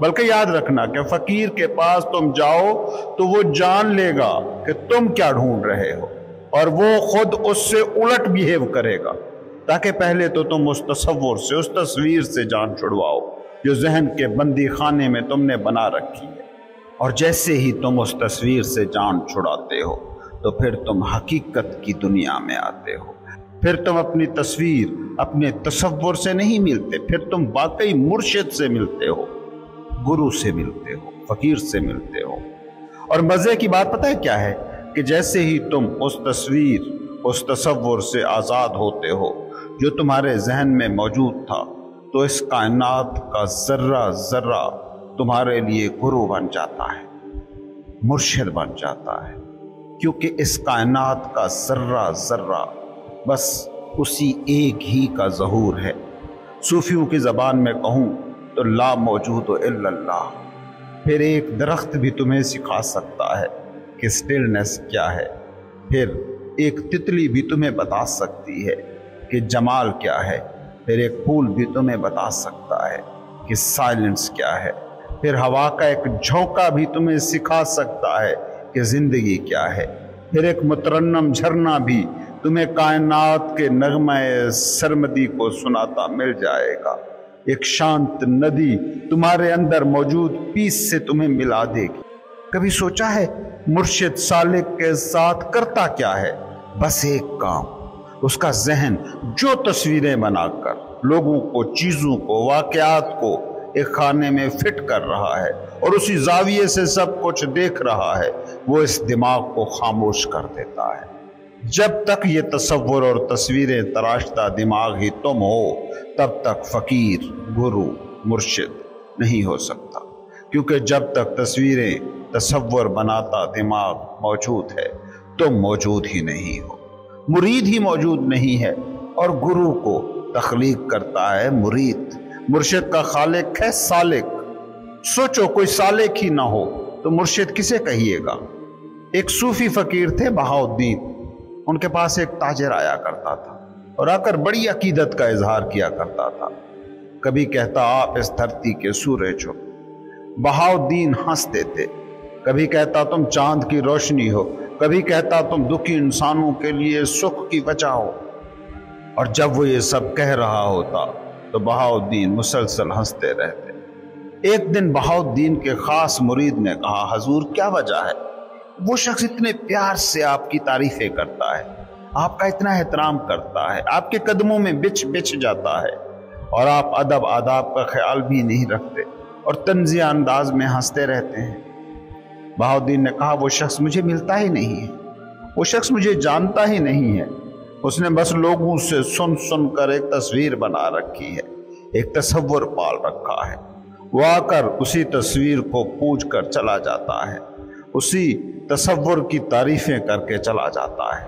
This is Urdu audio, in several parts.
بلکہ یاد رکھنا کہ فقیر کے پاس تم جاؤ تو وہ جان لے گا کہ تم کیا ڈھونڈ رہے ہو، اور وہ خود اس سے الٹ بیہیو کرے گا، تاکہ پہلے تو تم اس تصور سے، اس تصویر سے جان چھڑواؤ جو ذہن کے بندی خانے میں تم نے بنا رکھی ہے، اور جیسے ہی تم اس تصویر سے جان چھڑاتے ہو تو پھر تم حقیقت کی دنیا میں آتے ہو، پھر تم اپنی تصویر اپنے تصور سے نہیں ملتے، پھر تم واقعی مرشد سے ملتے ہو، گرو سے ملتے ہو، فقیر سے ملتے ہو۔ اور مزے کی بات پتہ ہے کیا ہے؟ کہ جیسے ہی تم اس تصویر، اس تصور سے آزاد ہوتے ہو جو تمہارے ذہن میں موجود تھا، تو اس کائنات کا ذرہ ذرہ تمہارے لیے گرو بن جاتا ہے، مرشد بن جاتا ہے، کیونکہ اس کائنات کا ذرہ ذرہ بس اسی ایک ہی کا ظہور ہے۔ صوفیوں کی زبان میں کہوں تو لا موجود الا اللہ۔ پھر ایک درخت بھی تمہیں سکھا سکتا ہے کہ سٹلنس کیا ہے، پھر ایک تتلی بھی تمہیں بتا سکتی ہے کہ جمال کیا ہے، پھر ایک پھول بھی تمہیں بتا سکتا ہے کہ سائلنس کیا ہے، پھر ہوا کا ایک جھونکا بھی تمہیں سکھا سکتا ہے کہ زندگی کیا ہے، پھر ایک مترنم جھرنا بھی تمہیں کائنات کے نغمہ سرمدی کو سناتا مل جائے گا، ایک شانت ندی تمہارے اندر موجود پیس سے تمہیں ملا دے گی۔ کبھی سوچا ہے مرشد سالک کے ساتھ کرتا کیا ہے؟ بس ایک کام، اس کا ذہن جو تصویریں بنا کر لوگوں کو، چیزوں کو، واقعات کو ایک خانے میں فٹ کر رہا ہے اور اسی زاویے سے سب کچھ دیکھ رہا ہے، وہ اس دماغ کو خاموش کر دیتا ہے۔ جب تک یہ تصور اور تصویریں تراشتا دماغ ہی تم ہو، تب تک فقیر، گرو، مرشد نہیں ہو سکتا، کیونکہ جب تک تصویریں، تصور بناتا دماغ موجود ہے، تم موجود ہی نہیں ہو، مرید ہی موجود نہیں ہے، اور گرو کو تخلیق کرتا ہے مرید، مرشد کا خالق ہے سالک۔ سوچو کوئی سالک ہی نہ ہو تو مرشد کسے کہیے گا؟ ایک صوفی فقیر تھے بہاؤالدین، ان کے پاس ایک تاجر آیا کرتا تھا اور آ کر بڑی عقیدت کا اظہار کیا کرتا تھا۔ کبھی کہتا آپ اس دھرتی کے سورج ہو، بہاؤالدین ہنستے تھے، کبھی کہتا تم چاند کی روشنی ہو، کبھی کہتا تم دکھی انسانوں کے لیے سکھ کی وجہ ہو، اور جب وہ یہ سب کہہ رہا ہوتا تو بہاؤالدین مسلسل ہنستے رہتے۔ ایک دن بہاؤالدین کے خاص مرید نے کہا حضور کیا وجہ ہے؟ وہ شخص اتنے پیار سے آپ کی تعریفیں کرتا ہے، آپ کا اتنا احترام کرتا ہے، آپ کے قدموں میں بچھ جاتا ہے، اور آپ ادب آداب کا خیال بھی نہیں رکھتے اور طنزیہ انداز میں ہنستے رہتے ہیں۔ بہاؤالدین نے کہا وہ شخص مجھے ملتا ہی نہیں ہے، وہ شخص مجھے جانتا ہی نہیں ہے، اس نے بس لوگوں سے سن کر ایک تصویر بنا رکھی ہے، ایک تصور پال رکھا ہے، وہ آ کر اسی تصویر کو پوچھ کر چلا جاتا ہے، اسی تصور کی تعریفیں کر کے چلا جاتا ہے،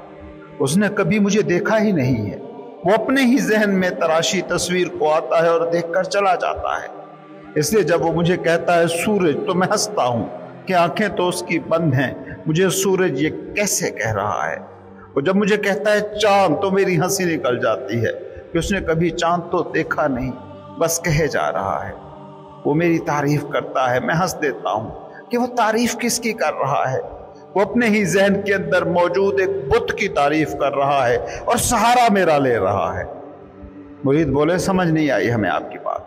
اس نے کبھی مجھے دیکھا ہی نہیں ہے، وہ اپنے ہی ذہن میں تراشی تصویر کو آتا ہے اور دیکھ کر چلا جاتا ہے۔ اس لیے جب وہ مجھے کہتا ہے سورج تو میں ہنستا ہوں کہ آنکھیں تو اس کی بند ہیں، مجھے سورج یہ کیسے کہہ رہا ہے؟ وہ جب مجھے کہتا ہے چاند تو میری ہنسی نکل جاتی ہے کہ اس نے کبھی چاند تو دیکھا نہیں، بس کہے جا رہا ہے۔ وہ میری تعریف کرتا ہے، میں ہنس دیتا ہوں کہ وہ تعریف کس کی کر رہا ہے؟ وہ اپنے ہی ذہن کے اندر موجود ایک بت کی تعریف کر رہا ہے اور سہارا میرا لے رہا ہے۔ مرید بولے سمجھ نہیں آئی ہمیں آپ کی بات۔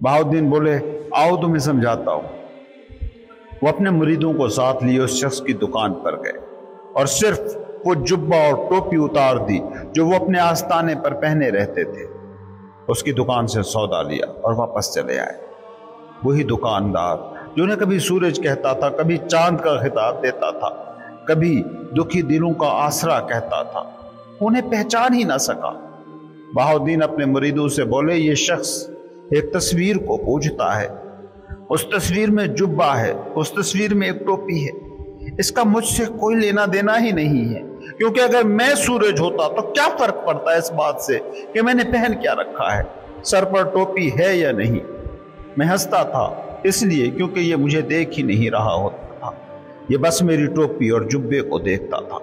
بہاؤالدین بولے آؤ تمہیں سمجھاتا ہوں۔ وہ اپنے مریدوں کو ساتھ لیے اس شخص کی دکان پر گئے اور صرف وہ جبہ اور ٹوپی اتار دی جو وہ اپنے آستانے پر پہنے رہتے تھے، اس کی دکان سے سودا لیا اور واپس چلے آئے۔ وہی دکاندار جو انہیں کبھی سورج کہتا تھا، کبھی چاند کا خطاب دیتا تھا، کبھی دکھی دلوں کا آسرا کہتا تھا، انہیں پہچان ہی نہ سکا۔ بہاؤالدین اپنے مریدوں سے بولے یہ شخص ایک تصویر کو پوجتا ہے، اس تصویر میں جبہ ہے، اس تصویر میں ایک ٹوپی ہے، اس کا مجھ سے کوئی لینا دینا ہی نہیں ہے، کیونکہ اگر میں سورج ہوتا تو کیا فرق پڑتا ہے اس بات سے کہ میں نے پہن کیا رکھا ہے، سر پر ٹوپی ہے یا نہیں۔ میں ہنستا تھا اس لیے کیونکہ یہ مجھے دیکھ ہی نہیں رہا ہوتا تھا، یہ بس میری ٹوپی اور جبے کو دیکھتا تھا،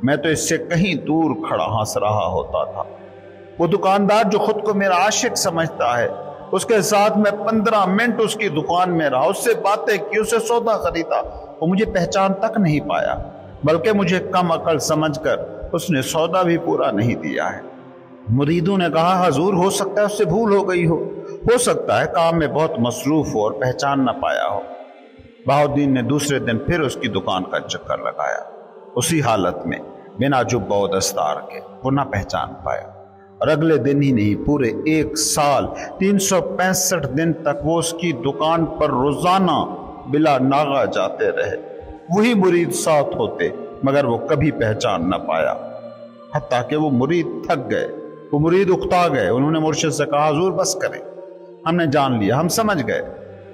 میں تو اس سے کہیں دور کھڑا ہنس رہا ہوتا تھا۔ وہ دکاندار جو خود کو میرا عاشق سمجھتا ہے، اس کے ساتھ میں 15 منٹ اس کی دکان میں رہا، اس سے باتیں کی، اسے سودا خریدا، وہ مجھے پہچان تک نہیں پایا، بلکہ مجھے کم عقل سمجھ کر اس نے سودا بھی پورا نہیں دیا ہے۔ مریدوں نے کہا حضور ہو سکتا ہے اس سے بھول ہو گئی ہو سکتا ہے کام میں بہت مصروف ہو اور پہچان نہ پایا ہو۔ بہاؤالدین نے دوسرے دن پھر اس کی دکان کا چکر لگایا، اسی حالت میں بنا جبہ و دستار کے، وہ نہ پہچان پایا، اور اگلے دن ہی نہیں پورے 1 سال 365 دن تک وہ اس کی دکان پر روزانہ بلا ناغہ جاتے رہے۔ وہی مرید ساتھ ہوتے مگر وہ کبھی پہچان نہ پایا، حتیٰ کہ وہ مرید تھک گئے، وہ مرید اکتا گئے۔ انہوں نے مرشد سے کہا حضور بس کریں، ہم نے جان لیا، ہم سمجھ گئے۔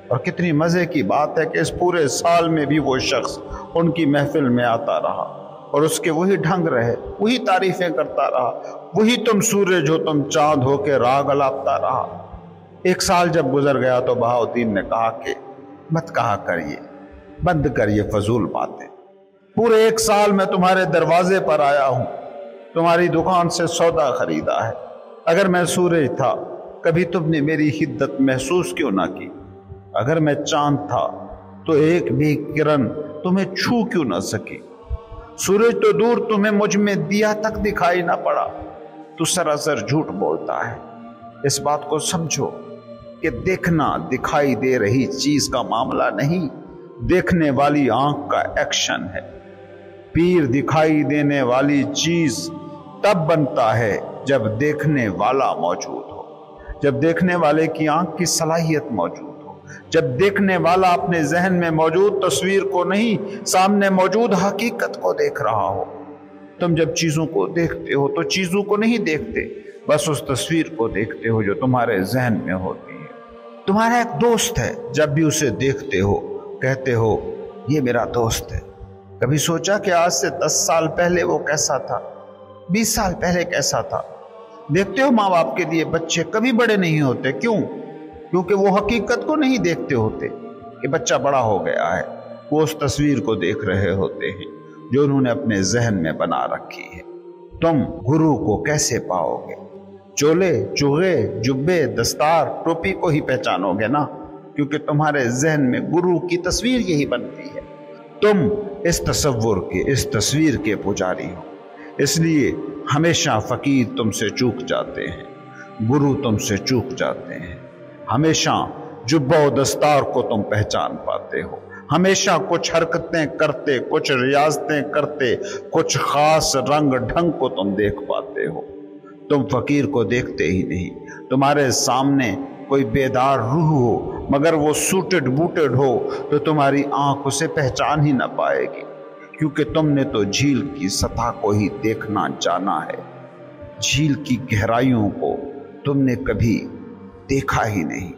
اور کتنی مزے کی بات ہے کہ اس پورے سال میں بھی وہ شخص ان کی محفل میں آتا رہا اور اس کے وہی ڈھنگ رہے، وہی تعریفیں کرتا رہا، وہی تم سورج ہو تم چاند ہو کے راگ الاپتا رہا۔ 1 سال جب گزر گیا تو بہاؤالدین نے کہا کہ مت کہا کریے، بند کریے فضول باتیں، پورے 1 سال میں تمہارے دروازے پر آیا ہوں، تمہاری دکان سے سودا خریدا ہے، اگر میں سورج تھا کبھی تم نے میری حدت محسوس کیوں نہ کی؟ اگر میں چاند تھا تو ایک بھی کرن تمہیں چھو کیوں نہ سکی؟ سورج تو دور تمہیں مجھ میں دیا تک دکھائی نہ پڑا، تو سراسر جھوٹ بولتا ہے۔ اس بات کو سمجھو کہ دیکھنا دکھائی دے رہی چیز کا معاملہ نہیں، دیکھنے والی آنکھ کا ایکشن ہے۔ پیر دکھائی دینے والی چیز تب بنتا ہے جب دیکھنے والا موجود ہو، جب دیکھنے والے کی آنکھ کی صلاحیت موجود ہو، جب دیکھنے والا اپنے ذہن میں موجود تصویر کو نہیں، سامنے موجود حقیقت کو دیکھ رہا ہو۔ تم جب چیزوں کو دیکھتے ہو تو چیزوں کو نہیں دیکھتے، بس اس تصویر کو دیکھتے ہو جو تمہارے ذہن میں ہوتی ہے۔ تمہارا ایک دوست ہے، جب بھی اسے دیکھتے ہو کہتے ہو یہ میرا دوست ہے۔ کبھی سوچا کہ آج سے 10 سال پہلے وہ کیسا تھا، 20 سال پہلے کیسا تھا؟ دیکھتے ہو ماں باپ کے لیے بچے کبھی بڑے نہیں ہوتے، کیوں؟ کیونکہ وہ حقیقت کو نہیں دیکھتے ہوتے کہ بچہ بڑا ہو گیا ہے، وہ اس تصویر کو دیکھ رہے ہوتے ہیں جو انہوں نے اپنے ذہن میں بنا رکھی ہے۔ تم گرو کو کیسے پاؤ گے؟ چولے، چوغے، جبے، دستار، ٹوپی کو ہی پہچانو گے نا، کیونکہ تمہارے ذہن میں گرو کی تصویر یہی بنتی ہے۔ تم اس تصور کے، اس تصویر کے پجاری ہو، اس لیے ہمیشہ فقیر تم سے چوک جاتے ہیں، گرو تم سے چوک جاتے ہیں۔ ہمیشہ جبہ و دستار کو تم پہچان پاتے ہو، ہمیشہ کچھ حرکتیں کرتے، کچھ ریاضتیں کرتے، کچھ خاص رنگ ڈھنگ کو تم دیکھ پاتے ہو۔ تم فقیر کو دیکھتے ہی نہیں، تمہارے سامنے کوئی بیدار روح ہو مگر وہ سوٹڈ بوٹڈ ہو تو تمہاری آنکھ اسے پہچان ہی نہ پائے گی، کیونکہ تم نے تو جھیل کی سطح کو ہی دیکھنا جانا ہے، جھیل کی گہرائیوں کو تم نے کبھی دیکھا ہی نہیں۔